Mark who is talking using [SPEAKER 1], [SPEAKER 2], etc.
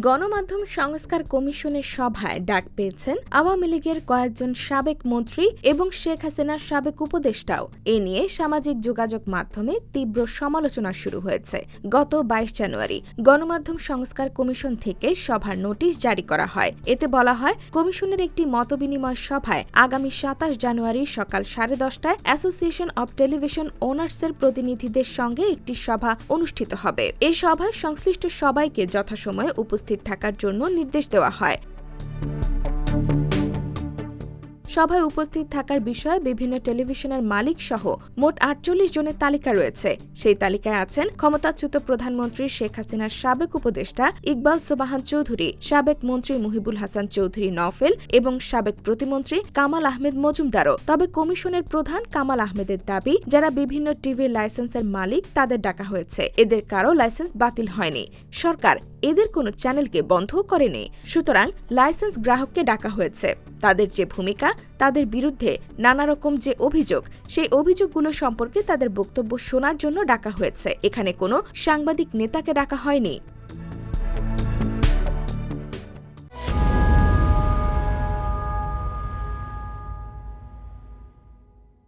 [SPEAKER 1] গণমাধ্যম সংস্কার কমিশনের সভায় ডাক পেয়েছেন আওয়ামী লীগের কয়েকজন সাবেক মন্ত্রী এবং শেখ হাসিনার সাবেক উপদেষ্টাও। এ নিয়ে সামাজিক যোগাযোগ মাধ্যমে তীব্র সমালোচনা শুরু হয়েছে। গত ২২ জানুয়ারি গণমাধ্যম সংস্কার কমিশন থেকে সভার নোটিশ জারি করা হয়। এতে বলা হয়, কমিশনের একটি মতবিনিময় সভায় আগামী ২৭ জানুয়ারি সকাল 10:30টায় অ্যাসোসিয়েশন অব টেলিভিশন ওনার্সের প্রতিনিধিদের সঙ্গে একটি সভা অনুষ্ঠিত হবে। এই সভায় সংশ্লিষ্ট সবাইকে যথাসময়ে উপস্থিত থাকার জন্য নির্দেশ দেওয়া হয়। সভায় উপস্থিত থাকার বিষয়ে বিভিন্ন টেলিভিশনের মালিক সহ মোট ৪৮ জনের তালিকা রয়েছে। সেই তালিকায় আছেন ক্ষমতাচ্যুত প্রধানমন্ত্রী শেখ হাসিনার সাবেক উপদেষ্টা ইকবাল সোবাহান চৌধুরী, সাবেক মন্ত্রী মুহিবুল হাসান চৌধুরী নওফেল এবং সাবেক প্রতিমন্ত্রী কামাল আহমেদ মজুমদারও। তবে কমিশনের প্রধান কামাল আহমেদের দাবি, যারা বিভিন্ন টিভির লাইসেন্সের মালিক তাদের ডাকা হয়েছে। এদের কারো লাইসেন্স বাতিল হয়নি। সরকার এদের কোনো চ্যানেলকে বন্ধও করেনি। সুতরাং লাইসেন্স গ্রাহককে ডাকা হয়েছে। তাদের যে ভূমিকা, তাদের বিরুদ্ধে নানা রকম যে অভিযোগ, সেই অভিযোগগুলো সম্পর্কে তাদের বক্তব্য শোনার জন্য ডাকা হয়েছে। এখানে কোনো সাংবাদিক নেতাকে ডাকা হয়নি।